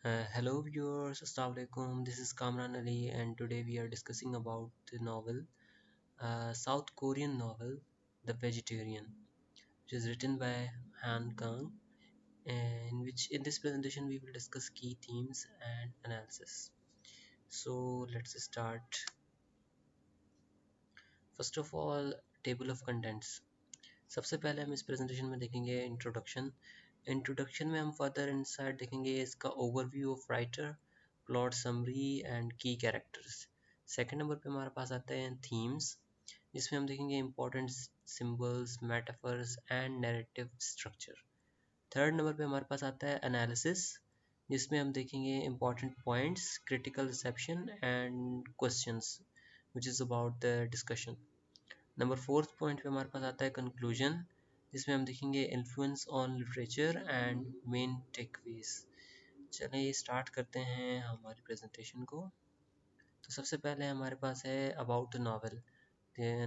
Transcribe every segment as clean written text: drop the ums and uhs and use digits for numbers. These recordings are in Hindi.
Hello viewers, Assalamu alaikum. This is Kamran Ali and today we are discussing about the novel, South Korean novel, The Vegetarian, which is written by Han Kang, in which in this presentation we will discuss key themes and analysis. So let's start. First of all, table of contents. सबसे पहले हम इस प्रेजेंटेशन में देखेंगे इंट्रोडक्शन में हम फर्दर इनसाइट देखेंगे इसका overview of writer, plot summary and की कैरेक्टर्स। सेकंड नंबर पे हमारे पास आते हैं थीम्स, जिसमें हम देखेंगे important symbols, metaphors and narrative structure. Third number पे हमारे पास आता है एनालिसिस, जिसमें हम देखेंगे important points, critical reception and questions which is about the discussion. Number fourth point पे हमारे पास आता है कंक्लूजन, जिसमें हम देखेंगे influence on literature and main takeaways. चलिए स्टार्ट करते हैं हमारी प्रेजेंटेशन को। तो सबसे पहले हमारे पास है अबाउट द नॉवल।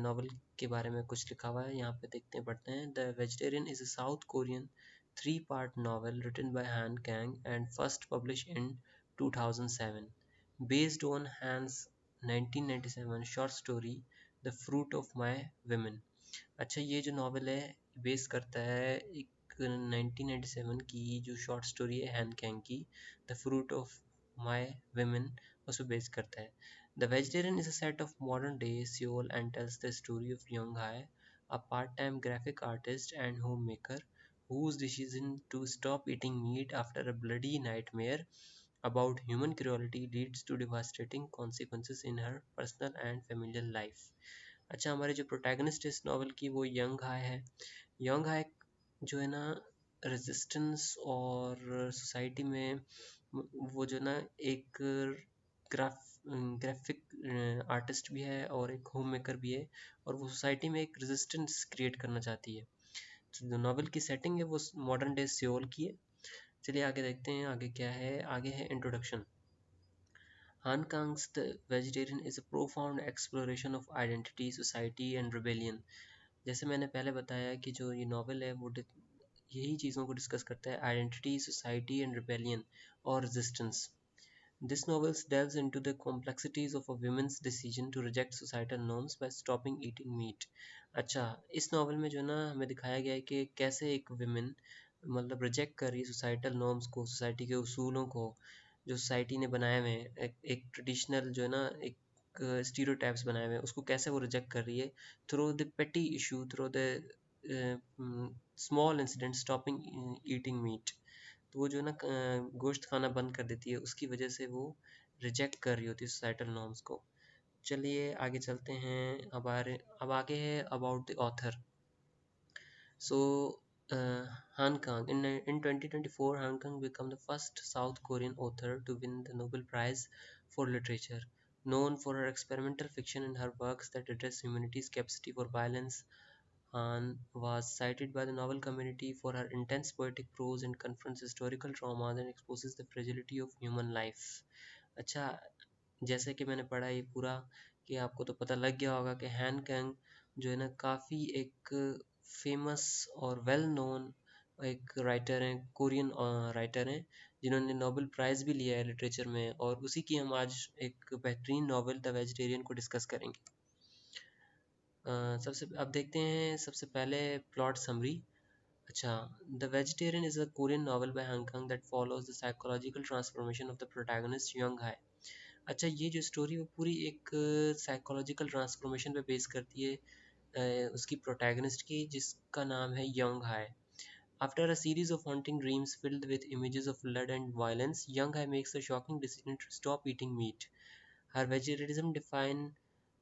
नॉवल के बारे में कुछ लिखा हुआ है, यहाँ पे देखते हैं, पढ़ते हैं। The vegetarian is a south Korean 3-part novel written by Han Kang and first published in 2007, based on Han's 1997 short story the fruit of my women. अच्छा, ये जो नावल है बेस करता है एक 1997 की जो शॉर्ट स्टोरी है हैन कैंग की, the fruit of my women, उस पर बेस करता है। The vegetarian is a set of modern day Seoul and tells the story of young high, a part-time graphic artist and homemaker whose decision to stop eating meat after a bloody nightmare about human cruelty leads to devastating consequences in her personal and familial life। अच्छा, हमारे जो प्रोटैगनिस्ट है इस नावल की वो यंग हाई है। यंग हाई जो है ना रेजिस्टेंस और सोसाइटी में वो जो है ना एक ग्राफिक आर्टिस्ट भी है और एक होम मेकर भी है, और वो सोसाइटी में एक रेजिस्टेंस क्रिएट करना चाहती है। तो जो नावल की सेटिंग है वो मॉडर्न डे सियोल की है। चलिए आगे देखते हैं, आगे क्या है। आगे है introduction. Han Kang's The Vegetarian is a profound exploration of identity, society and rebellion। जैसे मैंने पहले बताया कि जो ये नावल है वो यही चीज़ों को डिस्कस करता है, आइडेंटिटी, सोसाइटी एंड रिबेलियन और resistance. This novel delves into the complexities of a woman's decision to reject societal norms by stopping eating meat। अच्छा, इस नावल में जो है ना हमें दिखाया गया है कि कैसे एक विमेन मतलब रिजेक्ट कर रही है सोसाइटल नॉर्म्स को, सोसाइटी के उसूलों को जो सोसाइटी ने बनाए हुए हैं, एक ट्रेडिशनल जो है ना एक स्टीरियोटाइप्स बनाए हुए हैं, उसको कैसे वो रिजेक्ट कर रही है थ्रू द पेटी issue, through the small incident stopping eating meat. तो वो जो है ना गोश्त खाना बंद कर देती है, उसकी वजह से वो रिजेक्ट कर रही होती है सोसाइटल नॉर्म्स को। चलिए आगे चलते हैं। अब आगे है about the author. So, Han Kang. In 2024, Han Kang became the first South Korean author to win the Nobel Prize for Literature. Known for her experimental fiction and her works that address humanity's capacity for violence, Han was cited by the novel community for her intense poetic prose and confronts historical traumas and exposes the fragility of human life। अच्छा, जैसे कि मैंने पढ़ा ये पूरा, कि आपको तो पता लग गया होगा कि हैन कैंग जो है ना काफ़ी एक फेमस और वेल नोन एक राइटर हैं, कोरियन राइटर हैं, जिन्होंने नोबेल प्राइज़ भी लिया है लिटरेचर में, और उसी की हम आज एक बेहतरीन नॉवल द वेजिटेरियन को डिस्कस करेंगे। सबसे अब देखते हैं सबसे पहले प्लॉट समरी। अच्छा, the vegetarian is a Korean novel by Han Kang that follows the psychological transformation of the protagonist Yeonghye. अच्छा, ये जो स्टोरी वो पूरी एक साइकोलॉजिकल ट्रांसफॉर्मेशन पे बेस करती है उसकी प्रोटैगनिस्ट की, जिसका नाम है young high. After a series of haunting dreams filled with images of blood and violence, Young Hai makes a shocking decision to stop eating meat. Her vegetarianism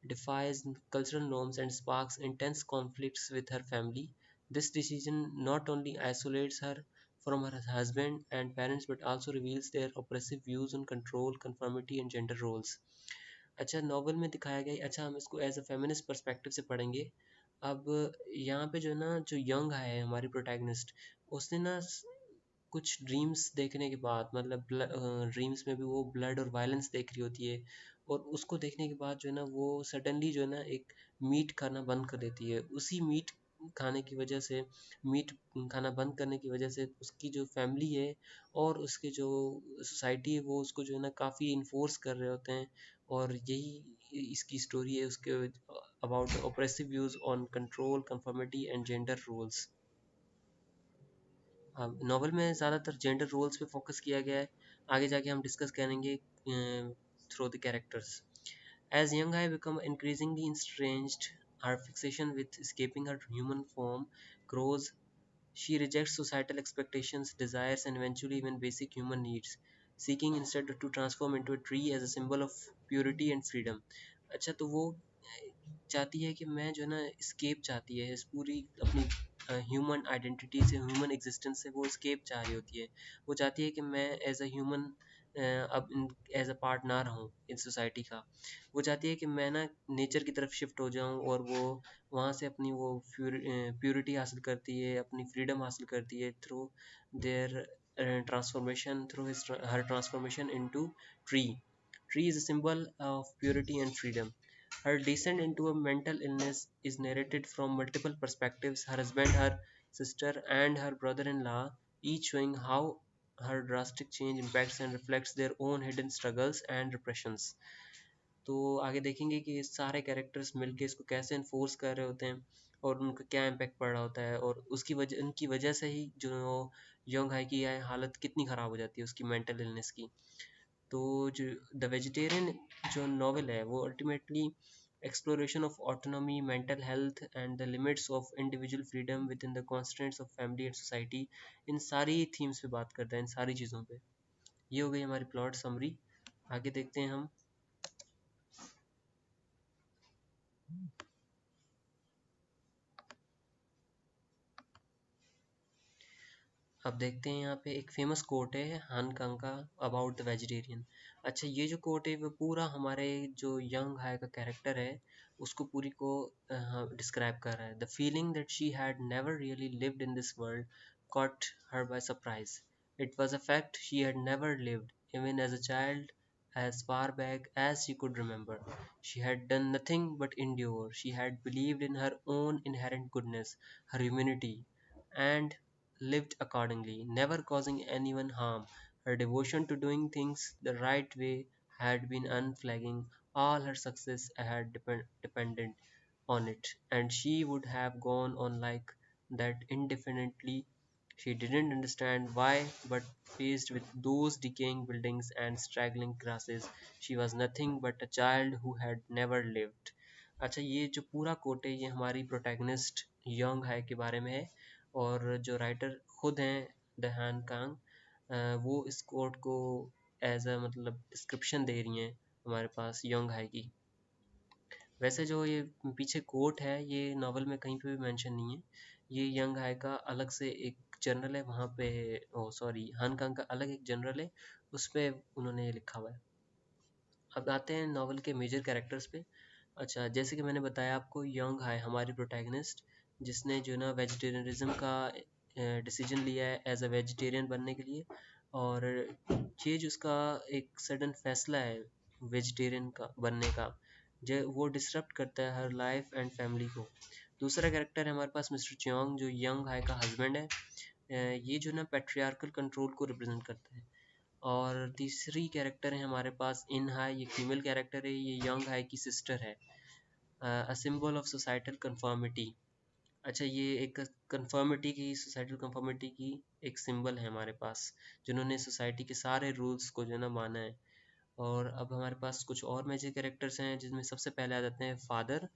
defies cultural norms and sparks intense conflicts with her family. This decision not only isolates her from her husband and parents but also reveals their oppressive views on control, conformity and gender roles। अच्छा, नॉवल में दिखाया गया, अच्छा हम इसको एज अ फेमिनिस्ट पर्सपेक्टिव से पढ़ेंगे। अब यहाँ पे जो है ना जो यंग है हमारी प्रोटैगनिस्ट, उसने ना कुछ ड्रीम्स देखने के बाद मतलब ड्रीम्स में भी वो ब्लड और वायलेंस देख रही होती है, और उसको देखने के बाद जो है ना वो सडनली जो है ना एक मीट खाना बंद कर देती है। उसी मीट खाने की वजह से, मीट खाना बंद करने की वजह से उसकी जो फैमिली है और उसकी जो सोसाइटी है वो उसको जो है ना काफ़ी इन्फोर्स कर रहे होते हैं। और यही इसकी स्टोरी है उसके about oppressive views on control, conformity and gender roles. Novel में ज़्यादातर जेंडर रोल्स पे फोकस किया गया है। आगे जाके हम डिस्कस करेंगे through the characters. As young Hai become increasingly estranged, her fixation with escaping her human form grows. She rejects societal expectations, desires, and eventually even basic human needs, seeking instead to transform into a tree as a symbol of purity and freedom. अच्छा, तो वो चाहती है कि मैं जो है ना escape चाहती है इस पूरी अपनी ह्यूमन आइडेंटिटी से, ह्यूमन एग्जिस्टेंस से वो escape चाह रही होती है। वो चाहती है कि मैं एज अ ह्यूमन अब एज अ पार्ट ना रहूँ इन सोसाइटी का। वो चाहती है कि मैं ना नेचर की तरफ शिफ्ट हो जाऊँ और वो वहाँ से अपनी वो प्योरिटी हासिल करती है, अपनी फ्रीडम हासिल करती है through their transformation, through her transformation into tree. Tree is a symbol of purity and freedom. Her descent into a mental illness is narrated from multiple perspectives: her husband, her sister, and her brother in law, each showing how her drastic change impacts and reflects their own hidden struggles and repressions. तो आगे देखेंगे कि ये सारे कैरेक्टर्स मिलके इसको कैसे इन्फोर्स कर रहे होते हैं और उनका क्या इम्पैक्ट पड़ रहा होता है, और उसकी वजह, उनकी वजह से ही जो यंग हाई की हालत कितनी ख़राब हो जाती है उसकी मेंटल इलनेस की। तो जो द वेजिटेरियन जो नॉवल है वो ultimately exploration of autonomy, mental health and the limits of individual freedom within the constraints of family and society, इन सारी थीम्स पे बात करता है, इन सारी चीज़ों पे। ये हो गई हमारी प्लॉट समरी। आगे देखते हैं हम। अब देखते हैं यहाँ पे एक फेमस कोट है हान कांग का अबाउट द वेजिटेरियन। अच्छा, ये जो कोट है वो पूरा हमारे जो यंग हाय का कैरेक्टर है उसको पूरी को डिस्क्राइब कर रहा है। The feeling that she had never really lived in this world caught her by surprise. It was a fact she had never lived, even as a child, as far back as she could remember. She had done nothing but endure. She had believed in her own inherent goodness, her humanity, and lived accordingly, never causing anyone harm. Her devotion to doing things the right way had been unflagging. All her success had depended on it, and she would have gone on like that indefinitely. She didn't understand why, but faced with those decaying buildings and straggling grasses, she was nothing but a child who had never lived. अच्छा, ये जो पूरा कोट है ये हमारी प्रोटैगनिस्ट यंग है के बारे में है, और जो राइटर खुद हैं दहान कांग, वो इस कोट को एज अ मतलब डिस्क्रिप्शन दे रही हैं हमारे पास यंग हाई की। वैसे जो ये पीछे कोट है ये नावल में कहीं पे भी मेंशन नहीं है। ये यंग हाई का अलग से एक जर्नल है वहाँ पे, ओ सॉरी, हान कांग का अलग एक जर्नल है, उस पे उन्होंने लिखा हुआ है। अब आते हैं नावल के मेजर कैरेक्टर्स पे। अच्छा, जैसे कि मैंने बताया आपको, यंग हाई हमारी प्रोटैगनिस्ट जिसने जो ना वेजिटेरियनिज्म का डिसीजन लिया है एज अ वेजिटेरियन बनने के लिए, और ये जो उसका एक सडन फैसला है वेजिटेरियन का बनने का, जो वो डिसरप्ट करता है हर लाइफ एंड फैमिली को। दूसरा कैरेक्टर है हमारे पास मिस्टर चियोंग जो यंग हाई का हस्बैंड है। ये जो ना पैट्रियार्कल कंट्रोल को रिप्रेजेंट करता है। और तीसरी कैरेक्टर है हमारे पास इन हाई, ये फीमेल कैरेक्टर है, ये यंग हाई की सिस्टर है। A symbol of societal conformity. अच्छा, ये एक कंफर्मिटी की, सोसाइटल कंफर्मिटी की एक सिंबल है हमारे पास, जिन्होंने सोसाइटी के सारे रूल्स को जो है ना माना है। और अब हमारे पास कुछ और मेजर कैरेक्टर्स हैं जिसमें सबसे पहले आ जाते हैं फादर।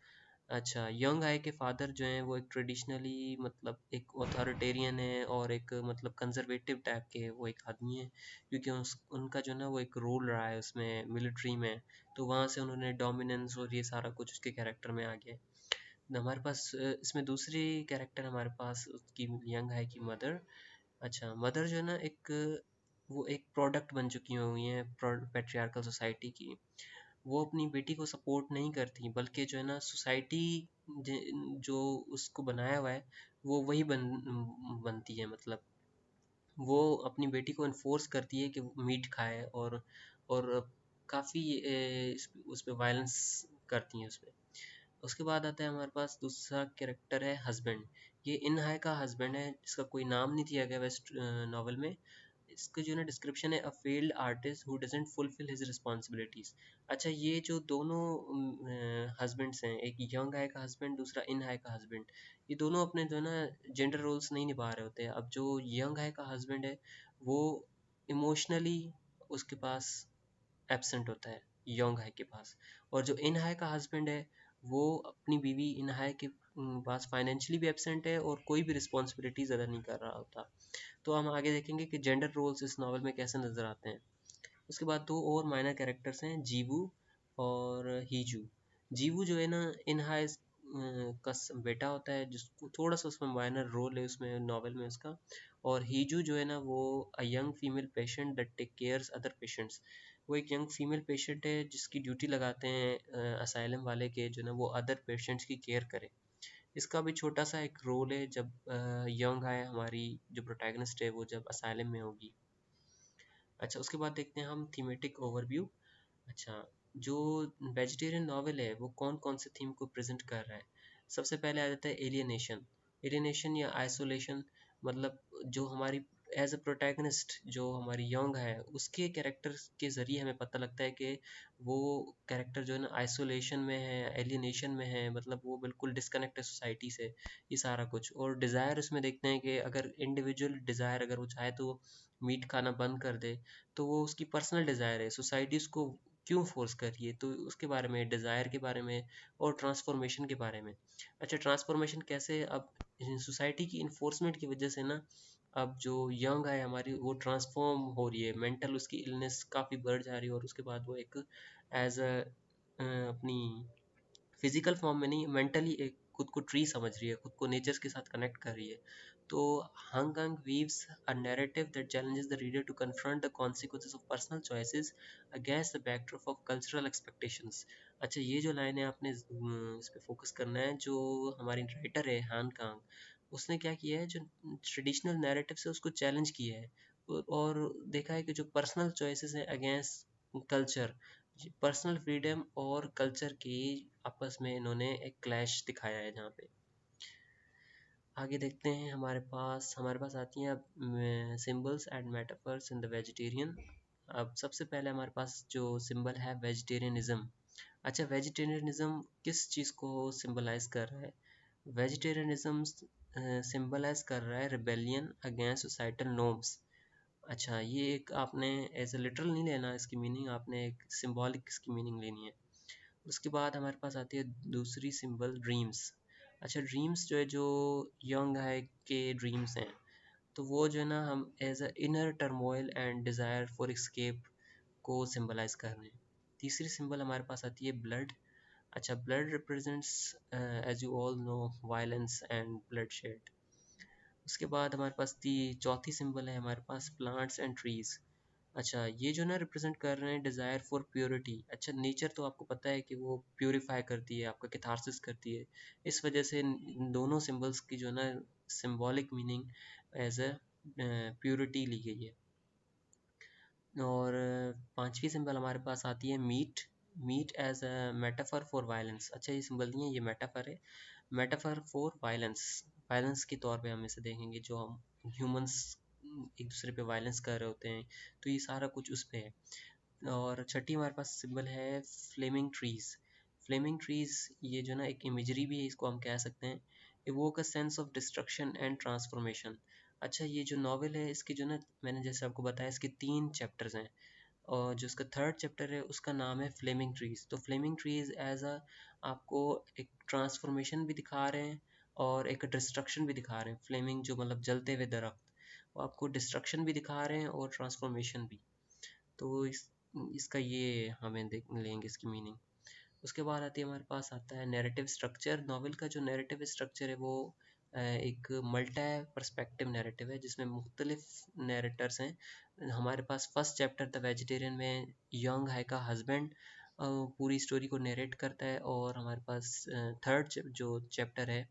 अच्छा, यंग हाई के फादर जो हैं वो एक ट्रेडिशनली मतलब एक ऑथोरिटेरियन है और एक मतलब कंजर्वेटिव टाइप के वो एक आदमी है, क्योंकि उनका जो है ना वो एक रोल रहा है उसमें मिलिट्री में, तो वहाँ से उन्होंने डोमिनेंस और ये सारा कुछ उसके कैरेक्टर में आ गया है। हमारे पास इसमें दूसरी कैरेक्टर हमारे पास उसकी यंग हाई की मदर। अच्छा, मदर जो है ना एक वो एक प्रोडक्ट बन चुकी हुई हैं पैट्रियार्कल सोसाइटी की। वो अपनी बेटी को सपोर्ट नहीं करती, बल्कि जो है ना सोसाइटी जो उसको बनाया हुआ है वो वही बनती है। मतलब वो अपनी बेटी को इन्फोर्स करती है कि वो मीट खाए, और काफ़ी उस पर वायलेंस करती हैं उस पर। उसके बाद आता है हमारे पास दूसरा कैरेक्टर है हस्बैंड। ये इन हाय का हस्बैंड है, जिसका कोई नाम नहीं दिया गया वेस्ट नॉवल में। इसका जो ना डिस्क्रिप्शन है, a failed artist who doesn't fulfil his responsibilities. अच्छा, ये जो दोनों हस्बैंड्स हैं, एक यंग हाई का हस्बैंड, दूसरा इन हाई का हस्बैंड, ये दोनों अपने जो है ना जेंडर रोल्स नहीं निभा रहे होते हैं। अब जो यंग हाई का हस्बैंड है वो इमोशनली उसके पास एब्सेंट होता है, यंग हाई के पास। और जो इन हाई का हस्बैंड है वो अपनी बीवी इन हाई के पास फाइनेंशियली भी एब्सेंट है और कोई भी रिस्पॉन्सिबिलिटीज अदा नहीं कर रहा होता। तो हम आगे देखेंगे कि जेंडर रोल्स इस नावल में कैसे नज़र आते हैं। उसके बाद दो और माइनर कैरेक्टर्स हैं, जीवू और हीजू। जीवू जो है ना इन हाइज का बेटा होता है, जिसको थोड़ा सा उसमें माइनर रोल है उसमें नॉवेल में उसका। और हीजू जो है ना वो a young female patient that take cares other patients. वो एक यंग फीमेल पेशेंट है जिसकी ड्यूटी लगाते हैं असाइलम वाले के जो ना वो अदर पेशेंट्स की केयर करे। इसका भी छोटा सा एक रोल है जब यंग है हमारी जो प्रोटैगनिस्ट है वो जब असाइलम में होगी। अच्छा, उसके बाद देखते हैं हम थीमेटिक ओवरव्यू। अच्छा, जो वेजिटेरियन नॉवल है वो कौन कौन से थीम को प्रेजेंट कर रहा है। सबसे पहले आ जाता है एलियनेशन। एलियनेशन या आइसोलेशन, मतलब जो हमारी एज अ प्रोटैगनिस्ट जो हमारी यंग है उसके कैरेक्टर के ज़रिए हमें पता लगता है कि वो कैरेक्टर जो है ना आइसोलेशन में है, एलियनेशन में है, मतलब वो बिल्कुल डिस्कनेक्ट है सोसाइटी से, ये सारा कुछ। और डिज़ायर उसमें देखते हैं कि अगर इंडिविजुअल डिज़ायर अगर वो चाहे तो मीट खाना बंद कर दे, तो वो उसकी पर्सनल डिज़ायर है, सोसाइटी उसको क्यों फोर्स कर रही है, तो उसके बारे में, डिज़ायर के बारे में और ट्रांसफॉर्मेशन के बारे में। अच्छा, ट्रांसफॉर्मेशन कैसे, अब सोसाइटी की इन्फोर्समेंट की वजह से ना अब जो यंग है हमारी वो ट्रांसफॉर्म हो रही है, मेंटल उसकी इलनेस काफ़ी बढ़ जा रही है और उसके बाद वो एक एज अ अपनी फिजिकल फॉर्म में नहीं, मेंटली एक खुद को ट्री समझ रही है, खुद को नेचर के साथ कनेक्ट कर रही है। तो हंगंग weaves a narrative that challenges the reader to confront the consequences of personal choices against the backdrop of cultural expectations. अच्छा, ये जो लाइन है आपने इस पे फोकस करना है। जो हमारी राइटर है हान कांग, उसने क्या किया है, जो ट्रेडिशनल नैरेटिव से उसको चैलेंज किया है और देखा है कि जो पर्सनल चॉइसेस हैं अगेंस्ट कल्चर, पर्सनल फ्रीडम और कल्चर की आपस में इन्होंने एक क्लैश दिखाया है जहाँ पे। आगे देखते हैं, हमारे पास आती हैं अब symbols and metaphors in the vegetarian. अब सबसे पहले हमारे पास जो सिंबल है वेजिटेरियनिज्म। अच्छा, वेजिटेरियनिज्म किस चीज़ को सिंबलाइज कर रहा है? वेजिटेरियनिज्म सिंबलाइज कर रहा है रिबेलियन अगेंस्ट सोसाइटल नॉर्म्स। अच्छा, ये एक आपने एज अ लिटरल नहीं लेना इसकी मीनिंग, आपने एक सिंबॉलिक इसकी मीनिंग लेनी है। उसके बाद हमारे पास आती है दूसरी सिंबल, ड्रीम्स। अच्छा, ड्रीम्स जो है, जो यंग है के ड्रीम्स हैं, तो वो जो है ना हम as a inner turmoil and desire for escape को सिंबलाइज कर रहे हैं। तीसरी सिंबल हमारे पास आती है ब्लड। अच्छा, blood represents as you all know violence and bloodshed. उसके बाद हमारे पास चौथी सिंबल है हमारे पास प्लांट्स एंड ट्रीज। अच्छा, ये जो ना रिप्रेजेंट कर रहे हैं डिज़ायर फॉर प्योरिटी। अच्छा, नेचर तो आपको पता है कि वो प्योरीफाई करती है, आपका कैथारसिस करती है। इस वजह से इन दोनों सिंबल्स की जो ना symbolic meaning as a purity ली गई है। और पांचवी सिंबल हमारे पास आती है meat. Meat as a metaphor for violence. अच्छा, ये सिंबल नहीं है, ये मेटाफर है, मेटाफर फॉर वायलेंस। वायलेंस के तौर पे हम इसे देखेंगे, जो हम ह्यूमंस एक दूसरे पे वायलेंस कर रहे होते हैं, तो ये सारा कुछ उस पे है। और छठी हमारे पास सिंबल है फ्लेमिंग ट्रीज। फ्लेमिंग ट्रीज ये जो ना एक इमेजरी भी है, इसको हम कह सकते हैं, evoke a sense of destruction and transformation. अच्छा, ये जो नॉवेल है इसकी जो ना, मैंने जैसे आपको बताया, इसके 3 चैप्टर्स हैं और जो इसका थर्ड चैप्टर है उसका नाम है फ्लेमिंग ट्रीज। तो फ्लेमिंग ट्रीज एज अ आपको एक ट्रांसफॉर्मेशन भी दिखा रहे हैं और एक डिस्ट्रक्शन भी दिखा रहे हैं। फ्लेमिंग जो मतलब जलते हुए दरख्त, वो आपको डिस्ट्रक्शन भी दिखा रहे हैं और ट्रांसफॉर्मेशन भी। तो इसका ये हमें देख लेंगे इसकी मीनिंग। उसके बाद आती है, हमारे पास आता है नैरेटिव स्ट्रक्चर। नॉवेल का जो नैरेटिव स्ट्रक्चर है वो एक मल्टी पर्सपेक्टिव नैरेटिव है जिसमें मुख्तलिफ नैरेटर्स हैं। हमारे पास फर्स्ट चैप्टर द वेजिटेरियन में यंग है का हस्बैंड पूरी स्टोरी को नरेट करता है। और हमारे पास थर्ड जो चैप्टर है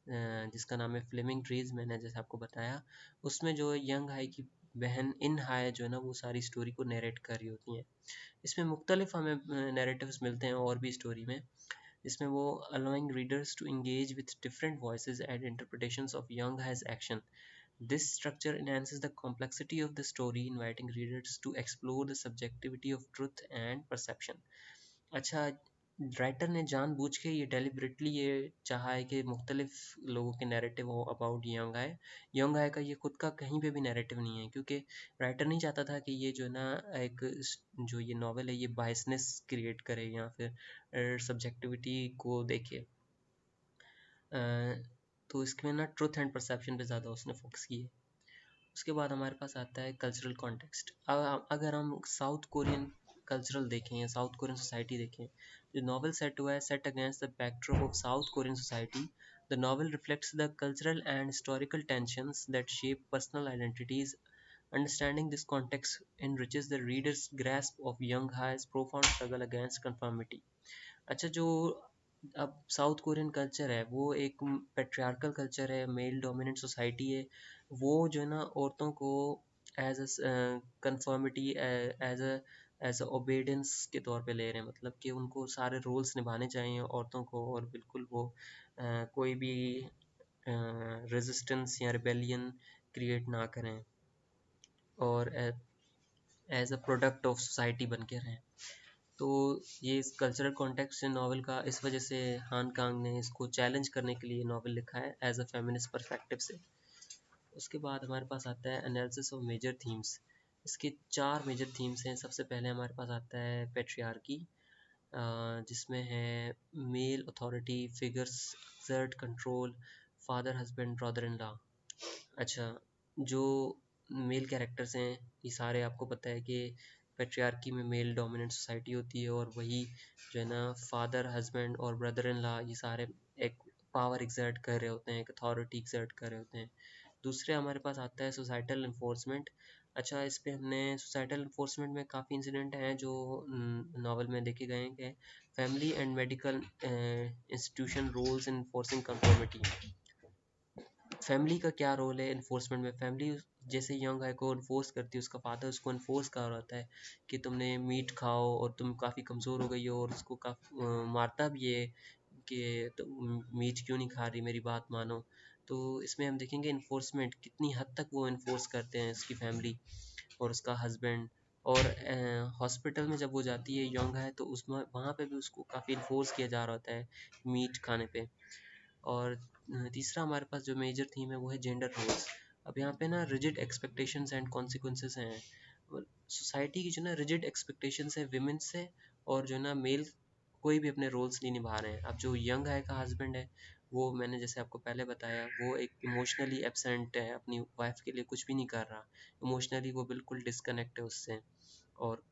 जिसका नाम है फ्लेमिंग ट्रीज, मैंने जैसे आपको बताया, उसमें जो यंग हाई की बहन इन हाई जो है ना वो सारी स्टोरी को नरेट कर रही होती हैं। इसमें मुख्तलिफ हमें नैरेटिव्स मिलते हैं और भी स्टोरी में। जिसमें वो allowing readers to engage with different voices and interpretations of Young Hai's action. This structure enhances the complexity of the story, inviting readers to explore the subjectivity of truth and perception. अच्छा, राइटर ने जानबूझ के ये डेलिबरेटली ये चाहा है कि मुख्तलिफ लोगों के नैरेटिव हो अबाउट यंग आय। यंग आय का ये खुद का कहीं पे भी नैरेटिव नहीं है, क्योंकि राइटर नहीं चाहता था कि ये जो है ना एक जो ये नावल है ये बायसनेस क्रिएट करे या फिर सब्जेक्टिविटी को देखे। अ, तो इसमें ना ट्रुथ एंड परसेप्शन पे ज़्यादा उसने फोकस किया है। उसके बाद हमारे पास आता है कल्चरल कॉन्टेक्स्ट। अगर हम साउथ कोरियन कल्चरल देखें या साउथ कोरियन सोसाइटी देखें, जो नावल सेट हुआ है set against the backdrop of south Korean society, the novel reflects the cultural and historical tensions that shape personal identities. Understanding this context enriches the reader's grasp of Young Ha's profound struggle against conformity. अच्छा, जो अब साउथ कोरियन कल्चर है वो एक पेट्रियार्कल कल्चर है, मेल डोमिनेंट सोसाइटी है। वो जो है ना औरतों को as a conformity, as a obedience के तौर पे ले रहे हैं, मतलब कि उनको सारे रोल्स निभाने चाहिए औरतों को, और बिल्कुल वो कोई भी रेजिस्टेंस या रिबेलियन क्रिएट ना करें और as a product of society बन के रहें। तो ये इस कल्चरल कॉन्टेक्स्ट से नावल का इस वजह से हान कांग ने इसको चैलेंज करने के लिए नावल लिखा है एज अ फेमिनिस्ट पर्सपेक्टिव से। उसके बाद हमारे पास आता है एनालिसिस ऑफ मेजर थीम्स। इसके 4 मेजर थीम्स हैं। सबसे पहले हमारे पास आता है पेट्रियार्की, जिसमें है male authority figures exert control, father husband brother in law. अच्छा, जो मेल कैरेक्टर्स हैं ये सारे आपको पता है कि पेट्रियार्की में मेल डोमिनेंट सोसाइटी होती है, और वही जो है ना फादर हस्बैंड और ब्रदर इन लॉ ये सारे एक पावर एग्जर्ट कर रहे होते हैं, एक अथॉरिटी एग्जर्ट कर रहे होते हैं। दूसरे हमारे पास आता है सोसाइटल इन्फोर्समेंट। अच्छा, इस पे हमने सोसाइटल इन्फोर्समेंट में काफ़ी इंसिडेंट हैं जो नावल में देखे गए हैं कि family and medical institution roles in enforcing conformity. Family का क्या रोल है इन्फोर्समेंट में? फैमिली जैसे यंग गाय को इन्फोर्स करती है, उसका फादर उसको इन्फोर्स कर रहा होता है कि तुमने मीट खाओ और तुम काफ़ी कमज़ोर हो गई हो, और उसको काफ़ी मारता भी है कि तुम मीट क्यों नहीं खा रही, मेरी बात मानो। तो इसमें हम देखेंगे इन्फोर्समेंट कितनी हद तक वो इन्फोर्स करते हैं उसकी फैमिली और उसका हस्बैंड। और हॉस्पिटल में जब वो जाती है यंग है तो उसमें वहाँ पे भी उसको काफ़ी इन्फोर्स किया जा रहा होता है मीट खाने पे। और तीसरा हमारे पास जो मेजर थीम है वो है जेंडर रोल्स। अब यहाँ पे ना रिजिड एक्सपेक्टेशंस एंड कॉन्सिक्वेंसेस हैं। सोसाइटी की जो ना रिजिड एक्सपेक्टेशंस है विमेन से, और जो ना मेल कोई भी अपने रोल्स नहीं निभा रहे हैं। अब जो यंग है का हस्बैंड है, वो मैंने जैसे आपको पहले बताया वो एक इमोशनली एब्सेंट है, अपनी वाइफ के लिए कुछ भी नहीं कर रहा, इमोशनली वो बिल्कुल डिस्कनेक्ट है उससे। और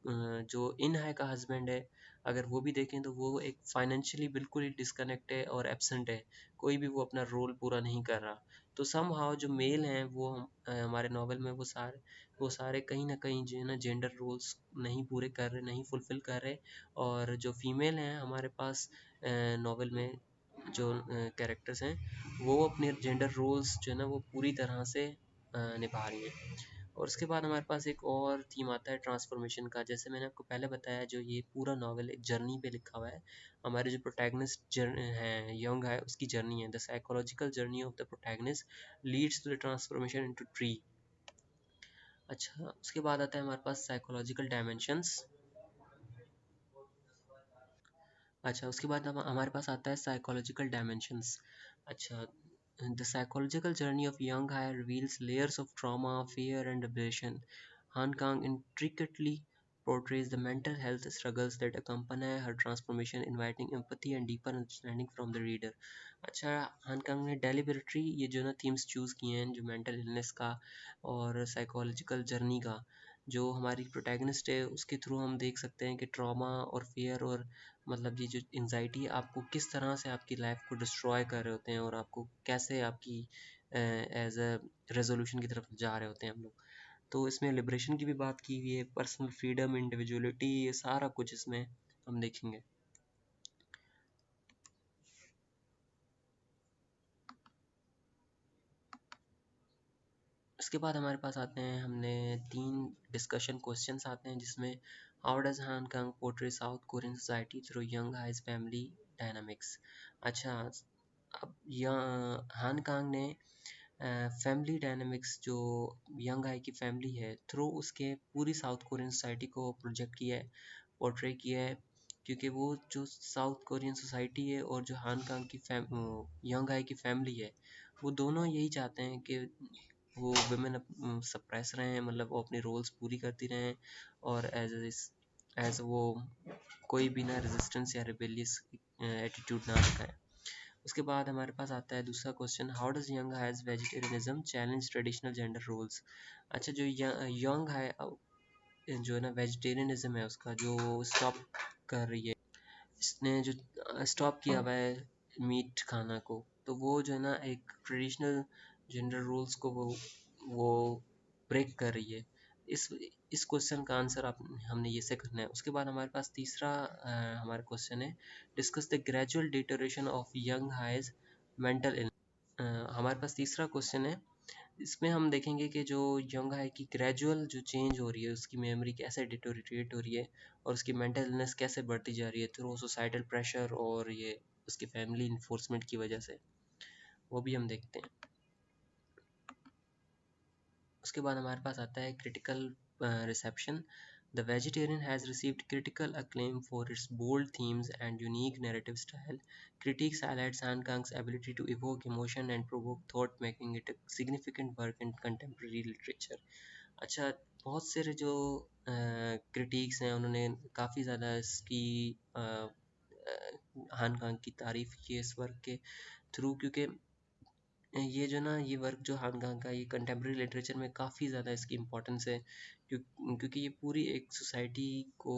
जो इन है का हस्बैंड है, अगर वो भी देखें तो वो एक फाइनेंशियली बिल्कुल ही डिस्कनेक्ट है और एब्सेंट है, कोई भी वो अपना रोल पूरा नहीं कर रहा। तो सम हाउ जो मेल हैं वो हमारे नावल में वो सारे कहीं ना कहीं जो है ना जेंडर रोल्स नहीं पूरे कर रहे, नहीं फुलफिल कर रहे। और जो फीमेल हैं हमारे पास नावल में जो कैरेक्टर्स हैं, वो अपने जेंडर रोल्स जो है ना वो पूरी तरह से निभा रही हैं। और उसके बाद हमारे पास एक और थीम आता है ट्रांसफॉर्मेशन का। जैसे मैंने आपको पहले बताया, जो ये पूरा नावल एक जर्नी पे लिखा हुआ है। हमारे जो प्रोटैगनिस्ट हैं यंग है उसकी जर्नी है, the psychological journey of the protagonist leads to the transformation into tree. अच्छा, उसके बाद आता है हमारे पास साइकोलॉजिकल डायमेंशंस। अच्छा, उसके बाद हमारे पास आता है साइकोलॉजिकल डायमेंशंस। अच्छा, the psychological journey of young high reveals layers of trauma, fear and depression. Han Kang intricately portrays the mental health struggles that accompany her transformation, inviting empathy and deeper understanding from the reader. अच्छा, हान कांग ने डेलिबरेटली ये जो ना थीम्स चूज़ किए हैं, जो मेंटल इलनेस का और साइकोलॉजिकल जर्नी का। जो हमारी प्रोटैगनिस्ट है उसके थ्रू हम देख सकते हैं कि ट्रॉमा और फियर और मतलब ये जो एंजाइटी आपको किस तरह से आपकी लाइफ को डिस्ट्रॉय कर रहे होते हैं, और आपको कैसे आपकी एज अ रेजोल्यूशन की तरफ जा रहे होते हैं हम लोग। तो इसमें लिबरेशन की भी बात की हुई है, पर्सनल फ्रीडम, इंडिविजुअलिटी, ये सारा कुछ इसमें हम देखेंगे। उसके बाद हमारे पास आते हैं, हमने 3 डिस्कशन क्वेश्चंस आते हैं जिसमें how does Han Kang portray South Korean society through Young Hye's family dynamics. अच्छा, अब यहाँ हान कांग ने फैमिली डायनामिक्स जो यंग हाई की फैमिली है थ्रू उसके पूरी साउथ कोरियन सोसाइटी को प्रोजेक्ट किया है, पोर्ट्रे किया है। क्योंकि वो जो साउथ कोरियन सोसाइटी है और जो हान कांग की यंग हाई की फैमिली है, वो दोनों यही चाहते हैं कि वो वुमेन सप्रेस रहे हैं, मतलब वो अपने रोल्स पूरी करती रहें, और एज वो कोई भी ना रेजिस्टेंस या रिबेलियस एटीट्यूड ना दिखाए। उसके बाद हमारे पास आता है दूसरा question, how does Yeonghye's vegetarianism challenge traditional gender roles. अच्छा, जो यंग है जो है ना वेजिटेरियनिज्म है उसका जो स्टॉप कर रही है, इसने जो स्टॉप किया हुआ है मीट खाना को, तो वो जो है ना एक ट्रेडिशनल जेंडर रोल्स को वो ब्रेक कर रही है। इस इस क्वेश्चन का आंसर आप हमने ये से करना है। उसके बाद हमारे पास तीसरा हमारा क्वेश्चन है, discuss the gradual deterioration of Yeonghye's mental illness. हमारे पास तीसरा क्वेश्चन है, इसमें हम देखेंगे कि जो यंग हाई की ग्रेजुअल जो चेंज हो रही है, उसकी मेमोरी कैसे डिटोरिएट हो रही है और उसकी मेंटल इलनेस कैसे बढ़ती जा रही है थ्रू सोसाइटल प्रेशर और ये उसकी फैमिली इन्फोर्समेंट की वजह से, वो भी हम देखते हैं। उसके बाद हमारे पास आता है critical reception. The vegetarian has received critical acclaim for its bold themes and unique narrative style. Critics highlight Han Kang's ability to evoke emotion and provoke thought, making it a significant work in contemporary literature. अच्छा, बहुत से जो क्रिटिक्स हैं उन्होंने काफ़ी ज़्यादा इसकी हान कांग की तारीफ़ की है इस वर्क के थ्रू, क्योंकि ये जो ना ये वर्क जो हान कांग का ये कंटेम्प्रेरी लिटरेचर में काफ़ी ज़्यादा इसकी इम्पोर्टेंस है, क्योंकि ये पूरी एक सोसाइटी को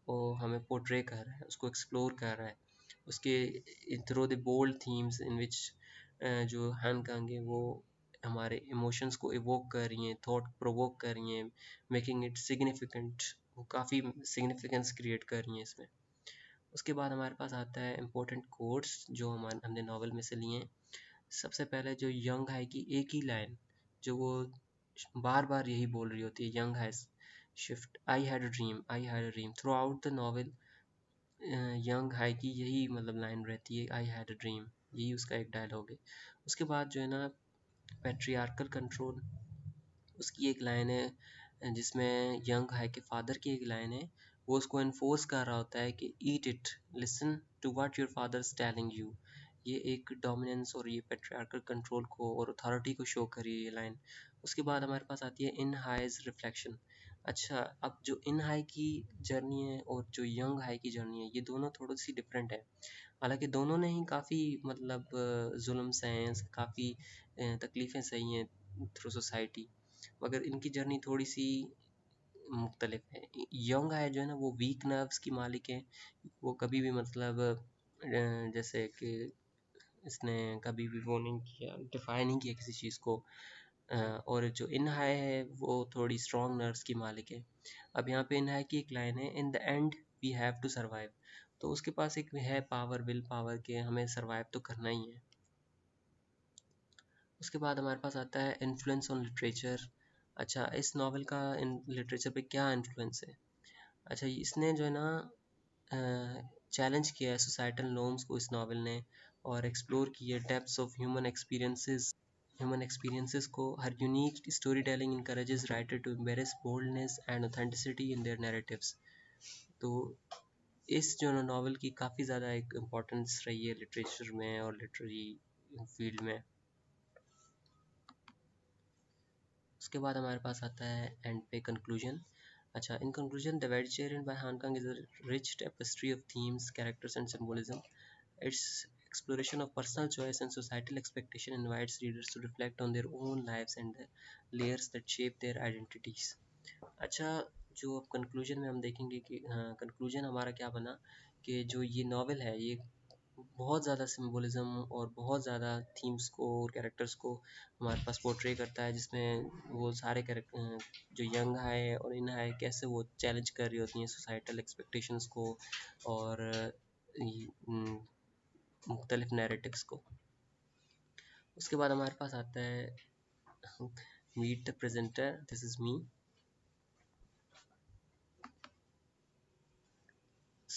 वो हमें पोर्ट्रे कर रहा है, उसको एक्सप्लोर कर रहा है। उसके through the bold themes in which जो हान कांग है वो हमारे इमोशंस को इवोक कर रही हैं, थॉट प्रोवोक कर रही हैं, मेकिंग इट सिग्निफिकेंट, वो काफ़ी सिग्निफिकेंस क्रिएट कर रही हैं इसमें। उसके बाद हमारे पास आता है इम्पोर्टेंट कोट्स जो हमने नॉवल में से लिए हैं। सबसे पहले जो यंग हाई की एक ही लाइन जो वो बार बार यही बोल रही होती है, young high shift, I had a dream, I had a dream, through out the novel young Hye की यही मतलब लाइन रहती है, आई हैड अ ड्रीम, यही उसका एक डायलॉग है। उसके बाद जो है ना पैट्रियार्कल कंट्रोल, उसकी एक लाइन है जिसमें यंग हाई के फादर की एक लाइन है, वो उसको इन्फोर्स कर रहा होता है कि eat it, listen to what your father is telling you. ये एक डोमिनेंस और ये पैट्रियार्कल कंट्रोल को और अथॉरिटी को शो करी है ये लाइन। उसके बाद हमारे पास आती है इन हाइज रिफ्लेक्शन। अच्छा, अब जो इन हाई की जर्नी है और जो यंग हाई की जर्नी है, ये दोनों थोड़ी सी डिफरेंट है। हालांकि दोनों ने ही काफ़ी मतलब जुल्म सहे हैं, काफ़ी तकलीफ़ें सही हैं थ्रू सोसाइटी, मगर इनकी जर्नी थोड़ी सी मुख्तलिफ है। यंग है जो है ना वो वीक नर्व्स की मालिक है, वो कभी भी मतलब जैसे कि इसने कभी भी वो नहीं किया, डिफाई नहीं किया किसी चीज़ को। और जो इन हाई है वो थोड़ी स्ट्रॉन्ग नर्व्स की मालिक है। अब यहाँ पे इन हाई की एक लाइन है, in the end we have to survive, तो उसके पास एक है पावर, विल पावर के हमें सर्वाइव तो करना ही है। उसके बाद हमारे पास आता है इन्फ्लुएंस ऑन लिटरेचर। अच्छा, इस नावल का इन लिटरेचर पे क्या इन्फ्लुएंस है। अच्छा, इसने जो है ना चैलेंज किया है सोसाइटल नॉर्म्स को इस नावल ने, और एक्सप्लोर किया डेप्थ्स ऑफ ह्यूमन एक्सपीरियंसेस को। हर unique story telling encourages writer to embrace boldness and authenticity in their narratives। तो इस जो नावल की काफ़ी ज़्यादा एक इम्पोर्टेंस रही है लिटरेचर में और लिटरेरी फील्ड में। उसके बाद हमारे पास आता है एंड पे कंक्लूजन। अच्छा, in conclusion the vegetarian by Han Kang is a rich tapestry of themes, characters and symbolism. Its exploration of personal choice and societal expectation invites readers to reflect on their own lives and the layers that shape their identities। अच्छा, जो अब कंक्लूजन में हम देखेंगे कि कंक्लूजन हमारा क्या बना कि जो ये नावल है ये बहुत ज़्यादा सिंबोलिज्म और बहुत ज़्यादा थीम्स को और कैरेक्टर्स को हमारे पास पोर्ट्रे करता है, जिसमें वो सारे कैरेक्टर जो यंग हाई और इन हाई कैसे वो चैलेंज कर रही होती हैं सोसाइटल एक्सपेक्टेशंस को और मुख्तलिफ नैरेटिव्स को। उसके बाद हमारे पास आता है meet the presenter, this is me.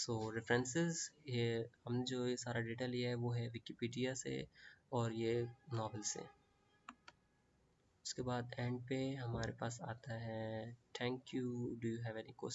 So references, ये हम जो ये सारा डेटा लिया है वो है विकिपीडिया से और ये नॉवल से। उसके बाद एंड पे हमारे पास आता है thank you, do you have any question.